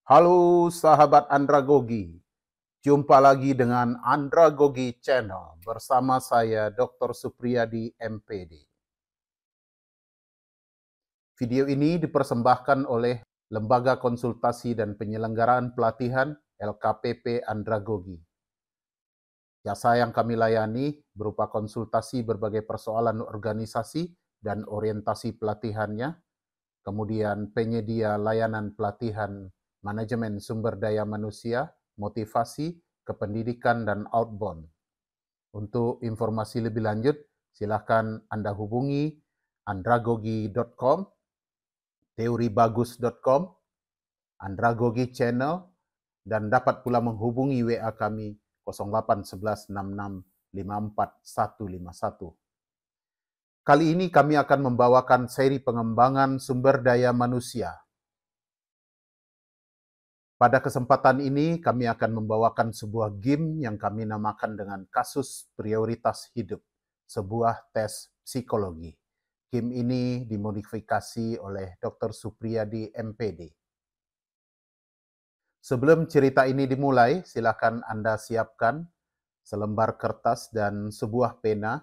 Halo sahabat Andragogi, jumpa lagi dengan Andragogi Channel bersama saya Dr. Supriyadi MPD. Video ini dipersembahkan oleh Lembaga Konsultasi dan Penyelenggaraan Pelatihan LKPP Andragogi. Jasa yang kami layani berupa konsultasi berbagai persoalan organisasi dan orientasi pelatihannya, kemudian penyedia layanan pelatihan manajemen sumber daya manusia, motivasi, kependidikan, dan outbound. Untuk informasi lebih lanjut, silakan Anda hubungi andragogi.com, teoribagus.com, Andragogi Channel, dan dapat pula menghubungi WA kami 0811 66 54 151. Kali ini kami akan membawakan seri pengembangan sumber daya manusia. Pada kesempatan ini, kami akan membawakan sebuah game yang kami namakan dengan kasus prioritas hidup, sebuah tes psikologi. Game ini dimodifikasi oleh Dr. Supriyadi MPD. Sebelum cerita ini dimulai, silakan Anda siapkan selembar kertas dan sebuah pena,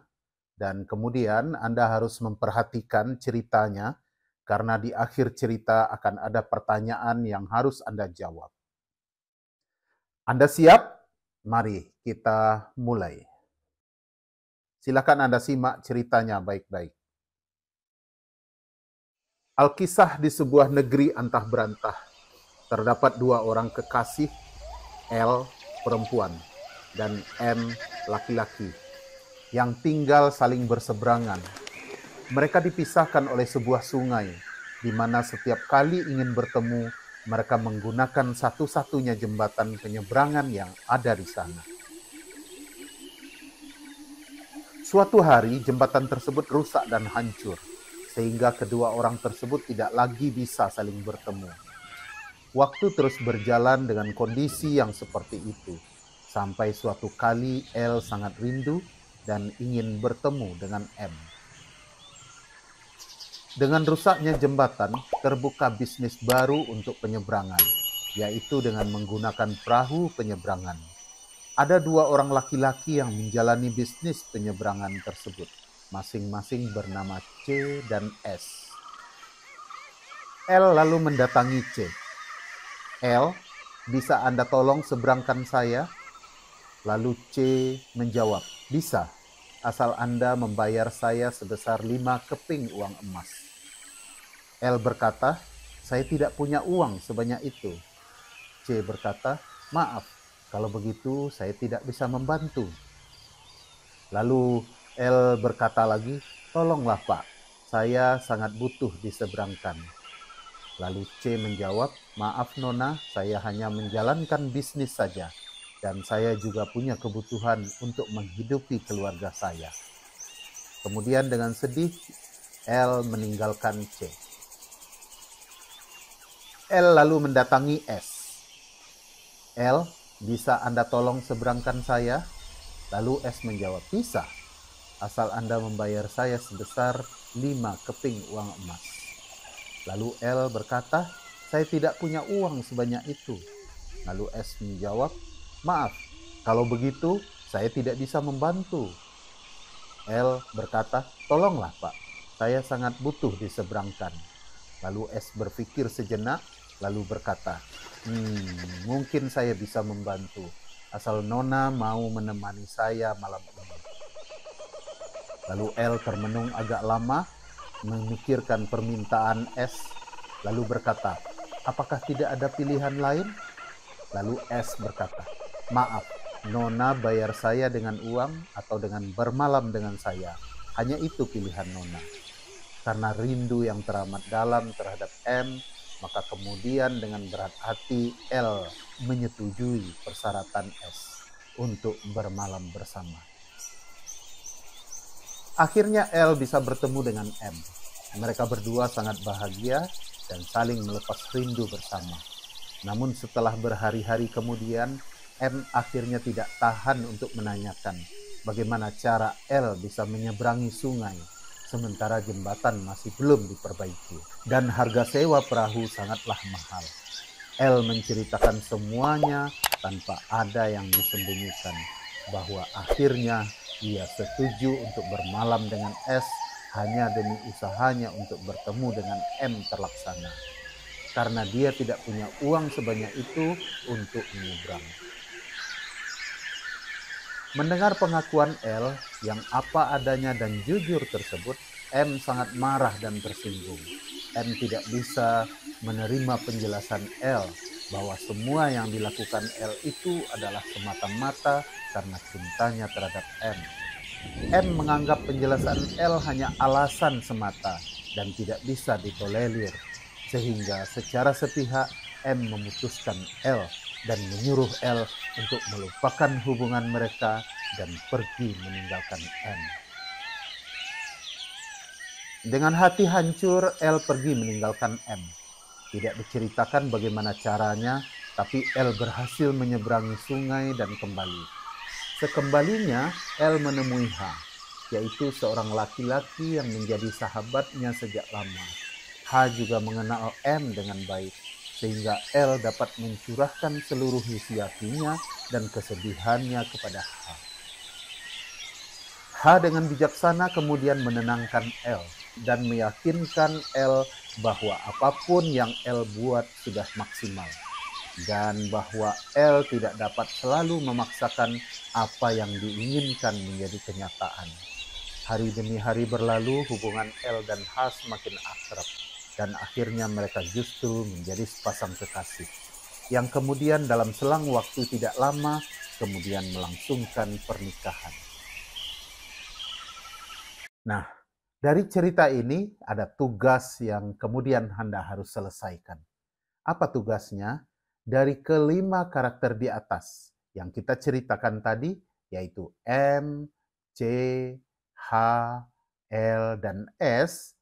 dan kemudian Anda harus memperhatikan ceritanya, karena di akhir cerita akan ada pertanyaan yang harus Anda jawab. Anda siap? Mari kita mulai. Silakan Anda simak ceritanya baik-baik. Alkisah di sebuah negeri antah berantah. Terdapat dua orang kekasih, L perempuan dan M laki-laki, yang tinggal saling berseberangan. Mereka dipisahkan oleh sebuah sungai, di mana setiap kali ingin bertemu, mereka menggunakan satu-satunya jembatan penyeberangan yang ada di sana. Suatu hari, jembatan tersebut rusak dan hancur, sehingga kedua orang tersebut tidak lagi bisa saling bertemu. Waktu terus berjalan dengan kondisi yang seperti itu, sampai suatu kali L sangat rindu dan ingin bertemu dengan M. Dengan rusaknya jembatan, terbuka bisnis baru untuk penyeberangan, yaitu dengan menggunakan perahu penyeberangan. Ada dua orang laki-laki yang menjalani bisnis penyeberangan tersebut, masing-masing bernama C dan S. L lalu mendatangi C. L, bisa Anda tolong seberangkan saya? Lalu C menjawab, bisa, asal Anda membayar saya sebesar 5 keping uang emas. L berkata, saya tidak punya uang sebanyak itu. C berkata, maaf, kalau begitu saya tidak bisa membantu. Lalu L berkata lagi, tolonglah Pak, saya sangat butuh diseberangkan. Lalu C menjawab, maaf Nona, saya hanya menjalankan bisnis saja, dan saya juga punya kebutuhan untuk menghidupi keluarga saya. Kemudian dengan sedih, L meninggalkan C. L lalu mendatangi S. L, bisa Anda tolong seberangkan saya? Lalu S menjawab, bisa, asal Anda membayar saya sebesar 5 keping uang emas. Lalu L berkata, saya tidak punya uang sebanyak itu. Lalu S menjawab, maaf, kalau begitu saya tidak bisa membantu. L berkata, tolonglah Pak, saya sangat butuh diseberangkan. Lalu S berpikir sejenak, lalu berkata, mungkin saya bisa membantu, asal Nona mau menemani saya malam ini. Lalu L termenung agak lama, memikirkan permintaan S, lalu berkata, apakah tidak ada pilihan lain? Lalu S berkata, maaf, Nona bayar saya dengan uang atau dengan bermalam dengan saya. Hanya itu pilihan Nona. Karena rindu yang teramat dalam terhadap M, maka kemudian dengan berat hati L menyetujui persyaratan S untuk bermalam bersama. Akhirnya L bisa bertemu dengan M. Mereka berdua sangat bahagia dan saling melepas rindu bersama. Namun setelah berhari-hari kemudian, M akhirnya tidak tahan untuk menanyakan bagaimana cara L bisa menyeberangi sungai, sementara jembatan masih belum diperbaiki, dan harga sewa perahu sangatlah mahal. L menceritakan semuanya tanpa ada yang disembunyikan, bahwa akhirnya ia setuju untuk bermalam dengan S hanya demi usahanya untuk bertemu dengan M terlaksana, karena dia tidak punya uang sebanyak itu untuk menyeberang. Mendengar pengakuan L yang apa adanya dan jujur tersebut, M sangat marah dan tersinggung. M tidak bisa menerima penjelasan L bahwa semua yang dilakukan L itu adalah semata-mata karena cintanya terhadap M. M menganggap penjelasan L hanya alasan semata dan tidak bisa ditolerir, sehingga secara sepihak M memutuskan L dan menyuruh L untuk melupakan hubungan mereka dan pergi meninggalkan M. Dengan hati hancur, L pergi meninggalkan M. Tidak diceritakan bagaimana caranya, tapi L berhasil menyeberangi sungai dan kembali. Sekembalinya, L menemui H, yaitu seorang laki-laki yang menjadi sahabatnya sejak lama. H juga mengenal M dengan baik, sehingga L dapat mencurahkan seluruh isi hatinya dan kesedihannya kepada H. H dengan bijaksana kemudian menenangkan L dan meyakinkan L bahwa apapun yang L buat sudah maksimal dan bahwa L tidak dapat selalu memaksakan apa yang diinginkan menjadi kenyataan. Hari demi hari berlalu, hubungan L dan H semakin akrab dan akhirnya mereka justru menjadi sepasang kekasih yang kemudian dalam selang waktu tidak lama kemudian melangsungkan pernikahan. Nah, dari cerita ini ada tugas yang kemudian Anda harus selesaikan. Apa tugasnya? Dari kelima karakter di atas yang kita ceritakan tadi, yaitu M, C, H, L, dan S,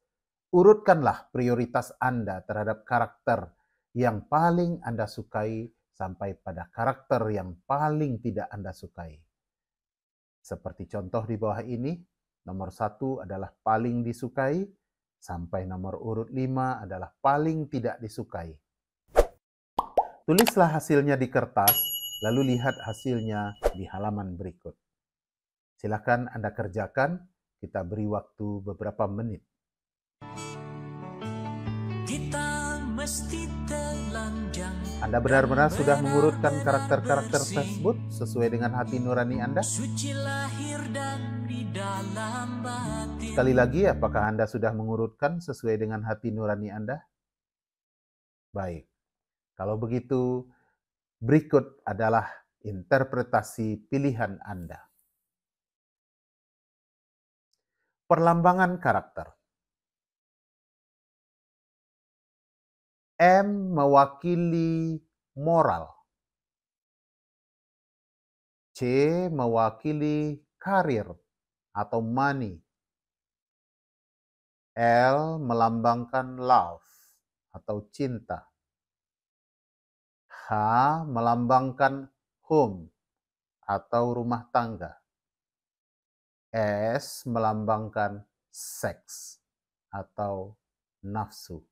urutkanlah prioritas Anda terhadap karakter yang paling Anda sukai sampai pada karakter yang paling tidak Anda sukai. Seperti contoh di bawah ini, nomor 1 adalah paling disukai, sampai nomor urut 5 adalah paling tidak disukai. Tulislah hasilnya di kertas, lalu lihat hasilnya di halaman berikut. Silakan Anda kerjakan, kita beri waktu beberapa menit. Kita mesti telanjang. Anda benar-benar sudah mengurutkan karakter-karakter tersebut sesuai dengan hati nurani Anda? Suci lahir dan di dalam batin. Sekali lagi, apakah Anda sudah mengurutkan sesuai dengan hati nurani Anda? Baik. Kalau begitu, berikut adalah interpretasi pilihan Anda. Perlambangan karakter. M mewakili moral. C mewakili karir atau money. L melambangkan love atau cinta. H melambangkan home atau rumah tangga. S melambangkan seks atau nafsu.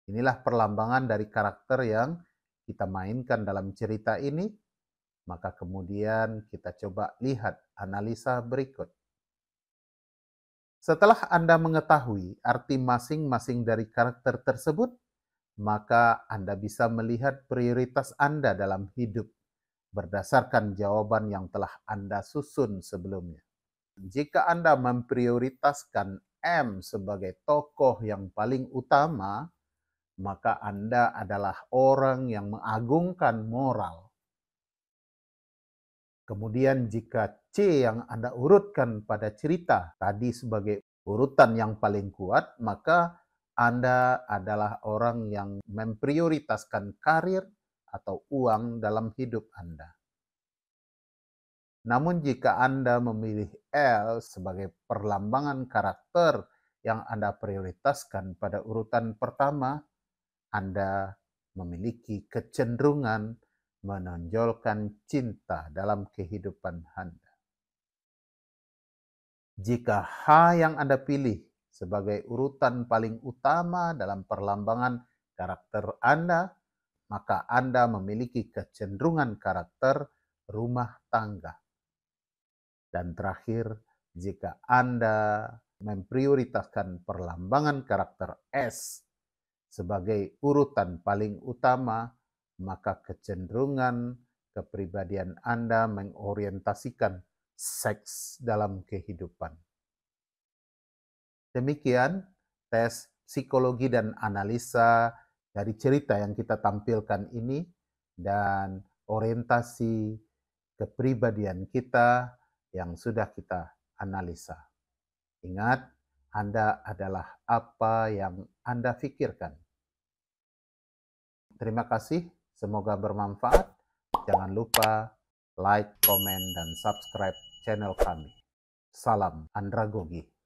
Inilah perlambangan dari karakter yang kita mainkan dalam cerita ini. Maka kemudian kita coba lihat analisa berikut. Setelah Anda mengetahui arti masing-masing dari karakter tersebut, maka Anda bisa melihat prioritas Anda dalam hidup berdasarkan jawaban yang telah Anda susun sebelumnya. Jika Anda memprioritaskan M sebagai tokoh yang paling utama, maka Anda adalah orang yang mengagungkan moral. Kemudian jika C yang Anda urutkan pada cerita tadi sebagai urutan yang paling kuat, maka Anda adalah orang yang memprioritaskan karir atau uang dalam hidup Anda. Namun jika Anda memilih L sebagai perlambangan karakter yang Anda prioritaskan pada urutan pertama, Anda memiliki kecenderungan menonjolkan cinta dalam kehidupan Anda. Jika H yang Anda pilih sebagai urutan paling utama dalam perlambangan karakter Anda, maka Anda memiliki kecenderungan karakter rumah tangga. Dan terakhir, jika Anda memprioritaskan perlambangan karakter S sebagai urutan paling utama, maka kecenderungan kepribadian Anda mengorientasikan seks dalam kehidupan. Demikian tes psikologi dan analisa dari cerita yang kita tampilkan ini dan orientasi kepribadian kita yang sudah kita analisa. Ingat, Anda adalah apa yang Anda pikirkan. Terima kasih, semoga bermanfaat. Jangan lupa like, komen, dan subscribe channel kami. Salam Andragogi.